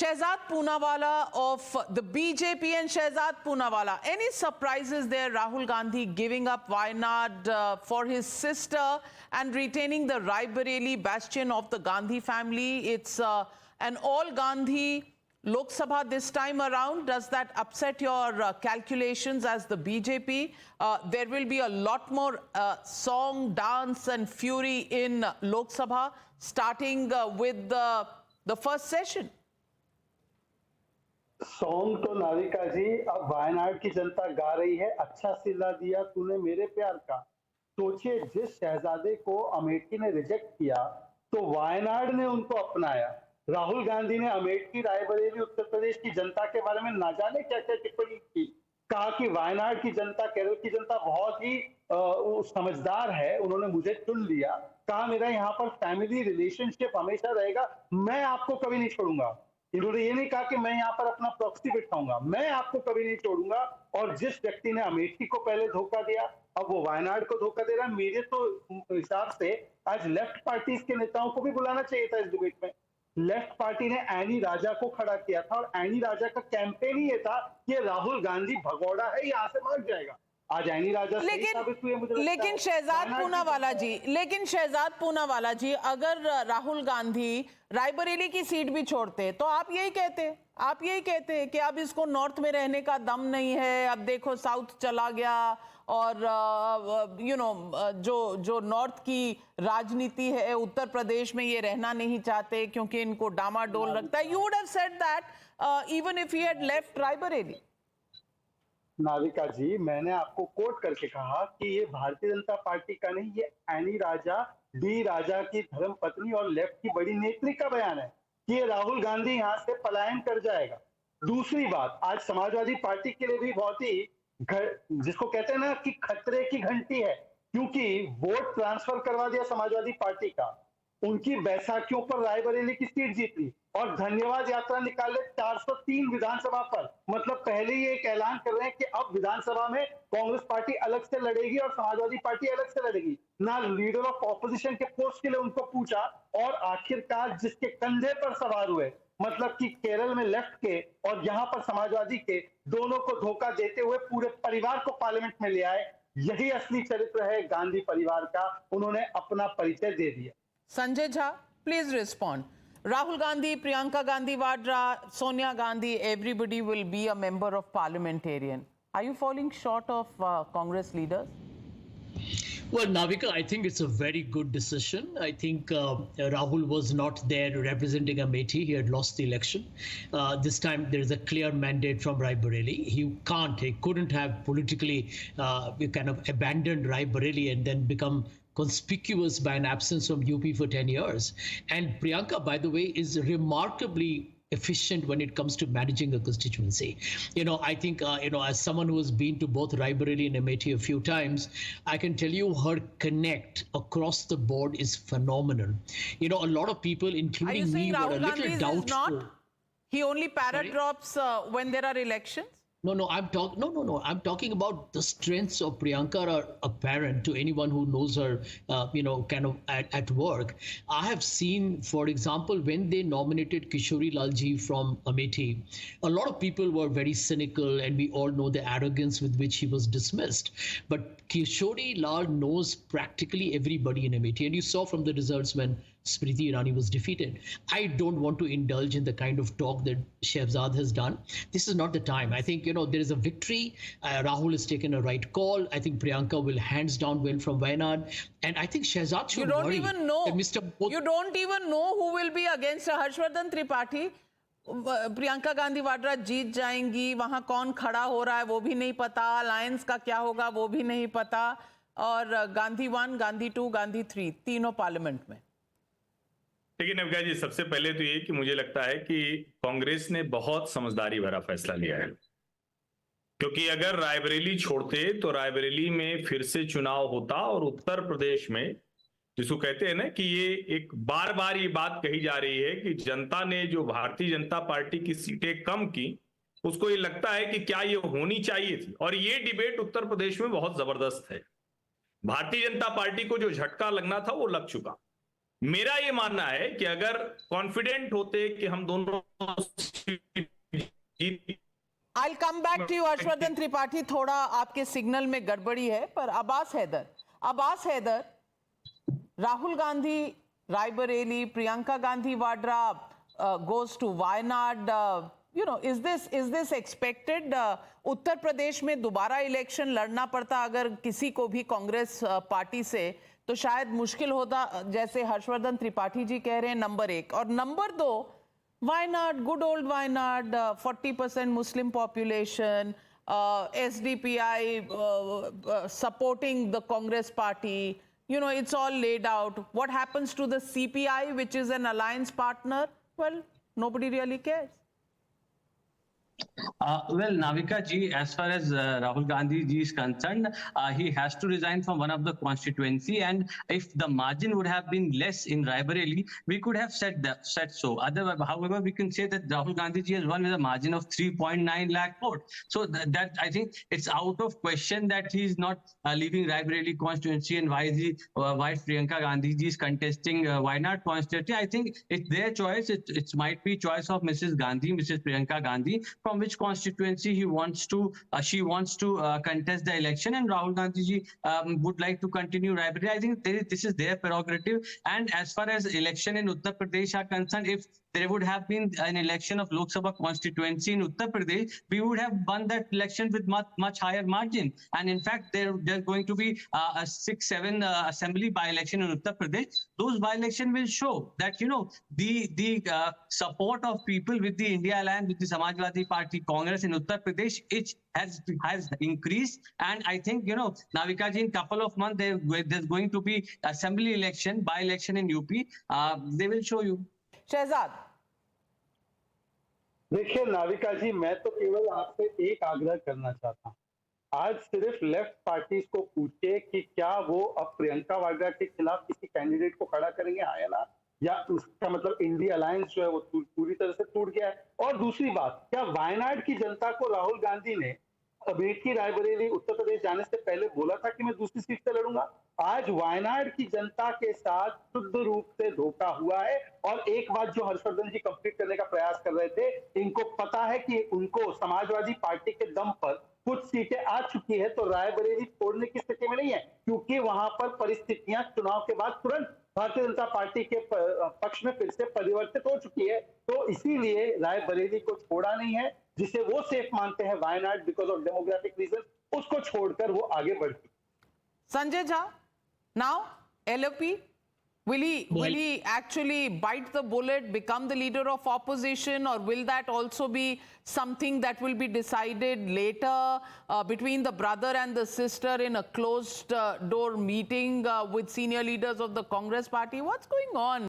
Shehzad Poonawalla of the BJP and Shehzad Poonawalla. Any surprises there? Rahul Gandhi giving up Wayanad for his sister and retaining the Raebareli bastion of the Gandhi family. It's an all-Gandhi Lok Sabha this time around. Does that upset your calculations as the BJP? There will be a lot more song, dance and fury in Lok Sabha, starting with the first session. Song तो नाविका जी अब वायनाड की जनता गा रही है, अच्छा सिला दिया तूने मेरे प्यार का। सोचिए, जिस शहजादे को अमेठी ने रिजेक्ट किया तो वायनाड ने उनको अपनाया। राहुल गांधी ने अमेठी, रायबरेली, उत्तर प्रदेश की जनता के बारे में ना जाने क्या क्या टिप्पणी की। कहा कि वायनाड की जनता, केरल की जनता बहुत ही समझदार है, उन्होंने मुझे चुन लिया। कहा मेरा यहाँ पर फैमिली रिलेशनशिप हमेशा रहेगा, मैं आपको कभी नहीं छोड़ूंगा। इन्होंने ये नहीं कहा कि मैं यहाँ पर अपना प्रॉक्सी बिठाऊंगा, मैं आपको कभी नहीं छोड़ूंगा। और जिस व्यक्ति ने अमेठी को पहले धोखा दिया, अब वो वायनाड को धोखा दे रहा है। मेरे तो हिसाब से आज लेफ्ट पार्टीज के नेताओं को भी बुलाना चाहिए था इस डिबेट में। लेफ्ट पार्टी ने एनी राजा को खड़ा किया था और एनी राजा का कैंपेन ही ये था कि राहुल गांधी भगोड़ा है, यहाँ से भाग जाएगा। आज एनी राजा लेकिन शहजाद पूनावाला जी, अगर राहुल गांधी रायबरेली की सीट भी छोड़ते तो आप यही कहते कि अब इसको नॉर्थ में रहने का दम नहीं है, अब देखो साउथ चला गया और जो नॉर्थ की राजनीति है उत्तर प्रदेश में ये रहना नहीं चाहते क्योंकि इनको डामाडोल रखता है। You would have said that even if he had left Raebareli. Navika ji, मैंने आपको कोट करके कहा कि ये भारतीय जनता पार्टी का नहीं, ये एनी राजा, डी राजा की धर्म पत्नी और लेफ्ट की बड़ी नेत्री का बयान है कि ये राहुल गांधी यहां से पलायन कर जाएगा। दूसरी बात, आज समाजवादी पार्टी के लिए भी बहुत ही जिसको कहते हैं ना कि खतरे की घंटी है, क्योंकि वोट ट्रांसफर करवा दिया समाजवादी पार्टी का, उनकी बैसाखियों पर रायबरेली की सीट जीत ली और धन्यवाद यात्रा निकाले 403 विधानसभा पर। मतलब पहले ही एक ऐलान कर रहे हैं कि अब विधानसभा में कांग्रेस पार्टी अलग से लड़ेगी और समाजवादी पार्टी अलग से लड़ेगी। ना लीडर ऑफ ऑपोजिशन के पोस्ट के लिए उनको पूछा और आखिरकार जिसके कंधे पर सवार हुए, मतलब कि केरल में लेफ्ट के और यहाँ पर समाजवादी के, दोनों को धोखा देते हुए पूरे परिवार को पार्लियामेंट में ले आए। यही असली चरित्र है गांधी परिवार का, उन्होंने अपना परिचय दे दिया। Sanjay Jha, please respond. Rahul Gandhi, Priyanka Gandhi Vadra, Sonia Gandhi, everybody will be a member of parliamentarian. Are you falling short of Congress leaders? Well, Navika, I think it's a very good decision. I think Rahul was not there representing Amethi. He had lost the election. This time there is a clear mandate from Raebareli. He couldn't have politically kind of abandoned Raebareli and then become conspicuous by an absence from UP for 10 years. And Priyanka, by the way, is remarkably efficient when it comes to managing a constituency. I think, as someone who has been to both Raebareli and Amethi a few times, I can tell you her connect across the board is phenomenal. A lot of people, including me, were a little doubtful. He only para-drops when there are elections? No, I'm talking about the strengths of Priyanka are apparent to anyone who knows her, kind of at work. I have seen, for example, when they nominated Kishori Lalji from Amethi, a lot of people were very cynical and we all know the arrogance with which he was dismissed. But Kishori Lal knows practically everybody in Amethi. And you saw from the results when Smriti Irani was defeated. I don't want to indulge in the kind of talk that Shehzad has done. This is not the time. I think, there is a victory. Rahul has taken a right call. I think Priyanka will hands down win from Wayanad. And I think Shehzad should worry. You don't even know who will be against Harshvardhan Tripathi. Priyanka Gandhi Vadra जीत जाएंगी, वहां कौन खड़ा हो रहा है वो भी नहीं पता, अलायंस का क्या होगा वो भी नहीं पता, और गांधी 1, गांधी 2, गांधी 3 तीनों पार्लियामेंट में। देखिए नवका जी, सबसे पहले तो ये कि मुझे लगता है कि कांग्रेस ने बहुत समझदारी भरा फैसला लिया है, क्योंकि अगर रायबरेली छोड़ते तो रायबरेली में फिर से चुनाव होता और उत्तर प्रदेश में, जिसको कहते हैं ना कि ये एक बार बार ये बात कही जा रही है कि जनता ने जो भारतीय जनता पार्टी की सीटें कम की, उसको ये लगता है कि क्या ये होनी चाहिए थी। और ये डिबेट उत्तर प्रदेश में बहुत जबरदस्त है। भारतीय जनता पार्टी को जो झटका लगना था वो लग चुका। मेरा ये मानना है कि अगर कॉन्फिडेंट होते कि हम दोनों seat Jeet I'll come back to you, Harshvardhan Tripathi. थोड़ा आपके सिग्नल में गड़बड़ी है, पर Abbas Haider, Rahul Gandhi, Raebareli, Priyanka Gandhi Vadra goes to Wayanad. Is this expected? Uttar Pradesh में दोबारा इलेक्शन लड़ना पड़ता अगर किसी को भी कांग्रेस पार्टी से, तो शायद मुश्किल होता, जैसे हर्षवर्धन त्रिपाठी जी कह रहे हैं. नंबर 1 और number 2, Wayanad, good old Wayanad, 40% Muslim population, SDPI supporting the Congress party. It's all laid out. What happens to the CPI, which is an alliance partner? Well, nobody really cares. Well, Navika ji, as far as Rahul Gandhi ji is concerned, he has to resign from one of the constituency, and if the margin would have been less in Raebareli, we could have said so. Otherwise, however, we can say that Rahul Gandhi ji has won with a margin of 3.9 lakh vote. So that I think it's out of question that he is not leaving Raebareli constituency, and why Priyanka Gandhi ji is contesting Wayanad constituency. I think it's their choice. It might be choice of Mrs. Priyanka Gandhi, from which constituency she wants to contest the election, and Rahul Gandhi ji would like to continue Raebareli. I think this is their prerogative. And as far as election in Uttar Pradesh are concerned, if there would have been an election of Lok Sabha constituency in Uttar Pradesh, we would have won that election with much higher margin. And in fact, there's going to be a 6-7 assembly by-election in Uttar Pradesh. Those by-election will show that the support of people with the India Alliance, with the Samajwadi Party, Congress in Uttar Pradesh, it has increased. And I think Navika ji, in couple of months there's going to be assembly election, by-election in UP. They will show you. Shahzad. देखिए नाविका जी, मैं तो केवल आपसे एक आग्रह करना चाहता हूँ. आज सिर्फ लेफ्ट पार्टीज को पूछे कि क्या वो अब प्रियंका वाड्रा के खिलाफ किसी कैंडिडेट को खड़ा करेंगे, हाँ या ना, या उसका मतलब इंडिया अलायंस जो है वो पूरी तरह से टूट गया है. और दूसरी बात, क्या वायनाड की जनता को राहुल गांधी ने अमेठी, रायबरेली, उत्तर प्रदेश जाने से पहले बोला था कि मैं दूसरी सीट से लड़ूंगा? आज वायनाड की जनता के साथ शुद्ध रूप से धोखा हुआ है. और एक बात जो हर्षवर्धन जी कंप्लीट करने का प्रयास कर रहे थे, इनको पता है कि उनको समाजवादी पार्टी के दम पर कुछ सीटें आ चुकी है, तो रायबरेली छोड़ने की स्थिति में नहीं है, क्योंकि वहां पर परिस्थितियां चुनाव के बाद तुरंत भारतीय जनता पार्टी के पक्ष में फिर से परिवर्तित हो चुकी है. तो इसीलिए रायबरेली को छोड़ा नहीं है, जिसे वो सेफ मानते हैं Wayanad because of demographic reason, उसको छोड़कर वो आगे बढ़ती. Sanjay Jha, now LOP, will he actually bite the bullet, become the leader of opposition, or will that also be something that will be decided later between the brother and the sister in a closed door meeting with senior leaders of the Congress party? What's going on?